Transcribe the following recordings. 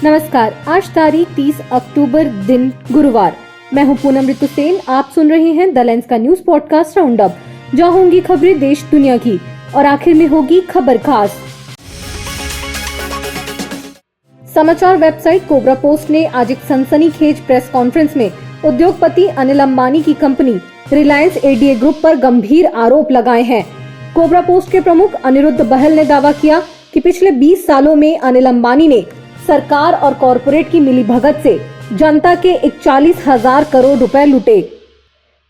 नमस्कार, आज तारीख 30 अक्टूबर दिन गुरुवार। मैं हूं पूनम ऋतु सेन। आप सुन रहे हैं द लेंस का न्यूज पॉडकास्ट राउंड अप, जहां होंगी खबरें देश दुनिया की और आखिर में होगी खबर खास। समाचार वेबसाइट कोबरा पोस्ट ने आज एक सनसनीखेज प्रेस कॉन्फ्रेंस में उद्योगपति अनिल अंबानी की कंपनी रिलायंस एडीए ग्रुप पर गंभीर आरोप लगाए हैं। कोबरा पोस्ट के प्रमुख अनिरुद्ध बहल ने दावा किया कि पिछले 20 सालों में अनिल अंबानी ने सरकार और कॉरपोरेट की मिलीभगत से जनता के 41,000 करोड़ रुपए लूटे।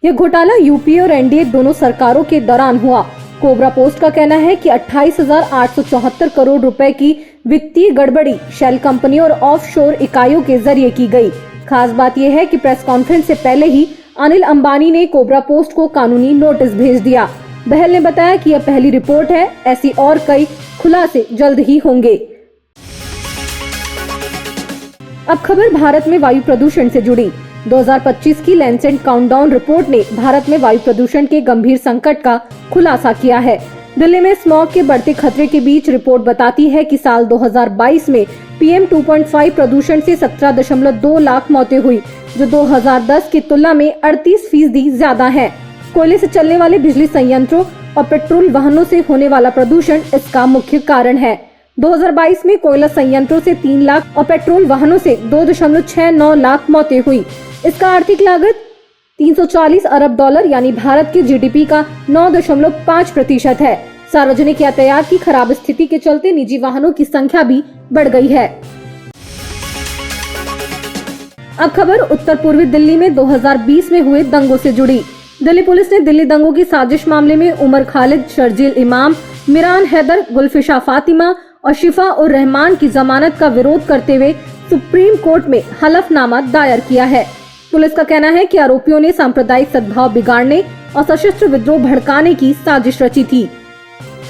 यह घोटाला यूपीए और एनडीए दोनों सरकारों के दौरान हुआ। कोबरा पोस्ट का कहना है कि 28,874 करोड़ रुपए की वित्तीय गड़बड़ी शेल कंपनी और ऑफशोर इकाइयों के जरिए की गई। खास बात यह है कि प्रेस कॉन्फ्रेंस से पहले ही अनिल अंबानी ने कोबरा पोस्ट को कानूनी नोटिस भेज दिया। बहल ने बताया कि यह पहली रिपोर्ट है, ऐसी और कई खुलासे जल्द ही होंगे। अब खबर भारत में वायु प्रदूषण से जुड़ी। 2025 की लैंसेट काउंटडाउन रिपोर्ट ने भारत में वायु प्रदूषण के गंभीर संकट का खुलासा किया है। दिल्ली में स्मॉग के बढ़ते खतरे के बीच रिपोर्ट बताती है कि साल 2022 में PM 2.5 प्रदूषण से 17.2 लाख मौतें हुई, जो 2010 की तुलना में 38% ज्यादा है। कोयले से चलने वाले बिजली संयंत्रों और पेट्रोल वाहनों से होने वाला प्रदूषण इसका मुख्य कारण है। 2022 में कोयला संयंत्रों से 3 लाख और पेट्रोल वाहनों से 2.69 लाख मौतें हुई। इसका आर्थिक लागत $340 अरब यानी भारत के GDP का 9.5% है। सार्वजनिक यातायात की खराब स्थिति के चलते निजी वाहनों की संख्या भी बढ़ गई है। अब खबर उत्तर पूर्वी दिल्ली में 2020 में हुए दंगों से जुड़ी। दिल्ली पुलिस ने दिल्ली दंगों की साजिश मामले में उमर खालिद, शर्जील इमाम, मिरान हैदर, गुलफिशा फातिमा और शिफा उर रहमान की जमानत का विरोध करते हुए सुप्रीम कोर्ट में हलफनामा दायर किया है। पुलिस का कहना है कि आरोपियों ने सांप्रदायिक सद्भाव बिगाड़ने और सशस्त्र विद्रोह भड़काने की साजिश रची थी।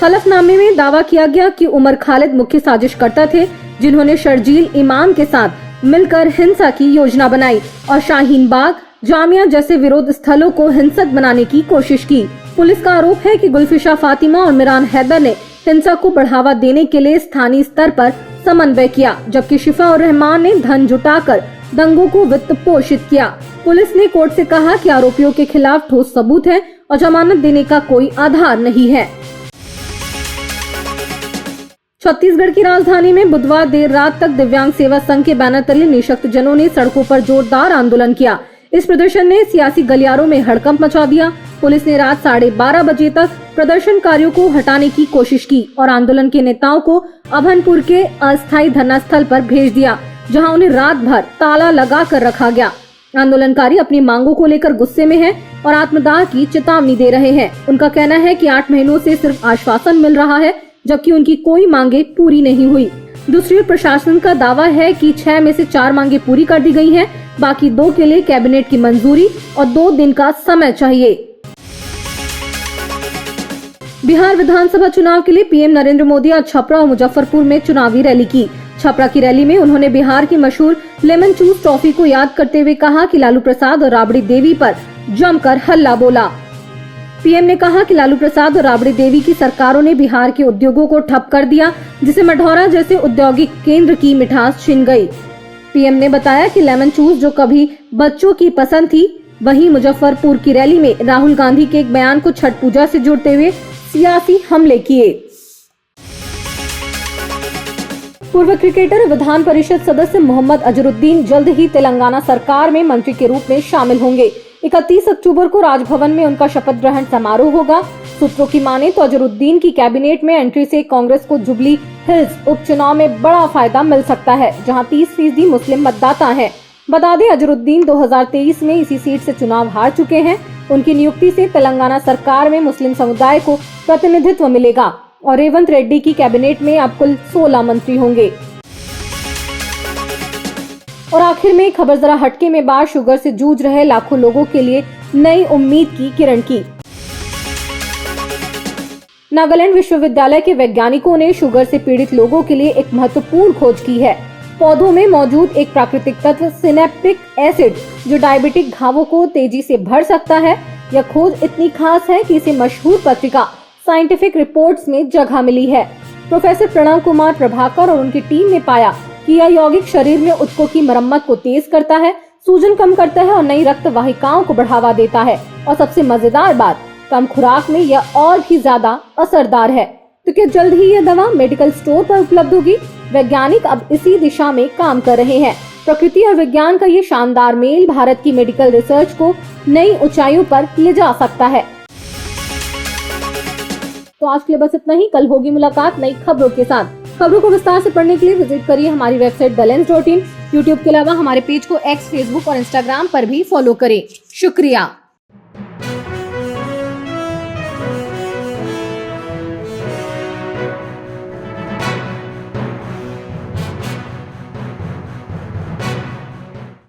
हलफनामे में दावा किया गया कि उमर खालिद मुख्य साजिशकर्ता थे, जिन्होंने शर्जील इमाम के साथ मिलकर हिंसा की योजना बनाई और शाहीन बाग, जामिया जैसे विरोध स्थलों को हिंसक बनाने की कोशिश की। पुलिस का आरोप है कि गुलफिशा फातिमा और मिरान हैदर ने हिंसा को बढ़ावा देने के लिए स्थानीय स्तर पर समन्वय किया, जबकि शिफा और रहमान ने धन जुटाकर दंगों को वित्त पोषित किया। पुलिस ने कोर्ट से कहा कि आरोपियों के खिलाफ ठोस सबूत है और जमानत देने का कोई आधार नहीं है। छत्तीसगढ़ की राजधानी में बुधवार देर रात तक दिव्यांग सेवा संघ के बैनर तले निःशक्त जनों ने सड़कों पर जोरदार आंदोलन किया। इस प्रदर्शन ने सियासी गलियारों में हड़कंप मचा दिया। पुलिस ने रात 12:30 बजे तक प्रदर्शनकारियों को हटाने की कोशिश की और आंदोलन के नेताओं को अभनपुर के अस्थायी धरना स्थल पर भेज दिया, जहां उन्हें रात भर ताला लगा कर रखा गया। आंदोलनकारी अपनी मांगों को लेकर गुस्से में हैं और आत्मदाह की चेतावनी दे रहे हैं। उनका कहना है कि 8 महीनों से सिर्फ आश्वासन मिल रहा है, जबकि उनकी कोई मांगे पूरी नहीं हुई। दूसरी ओर प्रशासन का दावा है कि 6 में से 4 मांगे पूरी कर दी गई हैं, बाकी 2 के लिए कैबिनेट की मंजूरी और 2 दिन का समय चाहिए। बिहार विधानसभा चुनाव के लिए पीएम नरेंद्र मोदी आज छपरा और मुजफ्फरपुर में चुनावी रैली की। छपरा की रैली में उन्होंने बिहार की मशहूर लेमन चूस ट्रॉफी को याद करते हुए कहा कि लालू प्रसाद और राबड़ी देवी पर जमकर हल्ला बोला। पीएम ने कहा कि लालू प्रसाद और राबड़ी देवी की सरकारों ने बिहार के उद्योगों को ठप कर दिया, जिसे मढ़ौरा जैसे औद्योगिक केंद्र की मिठास छिन गई। पीएम ने बताया कि लेमन चूस जो कभी बच्चों की पसंद थी, वहीं मुजफ्फरपुर की रैली में राहुल गांधी के एक बयान को छठ पूजा से जोड़ते हुए सियासी हमले किए। पूर्व क्रिकेटर और विधान परिषद सदस्य मोहम्मद अजरुद्दीन जल्द ही तेलंगाना सरकार में मंत्री के रूप में शामिल होंगे। 31 अक्टूबर को राजभवन में उनका शपथ ग्रहण समारोह होगा। सूत्रों की माने तो अजरुद्दीन की कैबिनेट में एंट्री से कांग्रेस को जुबली हिल्स उपचुनाव में बड़ा फायदा मिल सकता है, जहां 30% मुस्लिम मतदाता हैं। बता दें, अजरुद्दीन 2023 में इसी सीट से चुनाव हार चुके हैं। उनकी नियुक्ति से तेलंगाना सरकार में मुस्लिम समुदाय को प्रतिनिधित्व मिलेगा और रेवंत रेड्डी की कैबिनेट में अब कुल 16 मंत्री होंगे। और आखिर में खबर जरा हटके में बात शुगर से जूझ रहे लाखों लोगों के लिए नई उम्मीद की किरण की। नागालैंड विश्वविद्यालय के वैज्ञानिकों ने शुगर से पीड़ित लोगों के लिए एक महत्वपूर्ण खोज की है। पौधों में मौजूद एक प्राकृतिक तत्व सिनेप्टिक एसिड, जो डायबिटिक घावों को तेजी से भर सकता है। यह खोज इतनी खास है कि इसे मशहूर पत्रिका साइंटिफिक रिपोर्ट्स में जगह मिली है। प्रोफेसर प्रणव कुमार प्रभाकर और उनकी टीम ने पाया कि यह यौगिक शरीर में ऊतकों की मरम्मत को तेज करता है, सूजन कम करता है और नई रक्त वाहिकाओं को बढ़ावा देता है। और सबसे मजेदार बात, कम खुराक में यह और भी ज्यादा असरदार है। तो क्या जल्द ही यह दवा मेडिकल स्टोर पर उपलब्ध होगी? वैज्ञानिक अब इसी दिशा में काम कर रहे हैं। प्रकृति और विज्ञान का ये शानदार मेल भारत की मेडिकल रिसर्च को नई ऊंचाइयों पर ले जा सकता है। तो आज के लिए बस इतना ही। कल होगी मुलाकात नई खबरों के साथ। खबरों को विस्तार से पढ़ने के लिए विजिट करिए हमारी वेबसाइट theLens.in। यूट्यूब के अलावा हमारे पेज को एक्स, फेसबुक और इंस्टाग्राम पर भी फॉलो करें। शुक्रिया।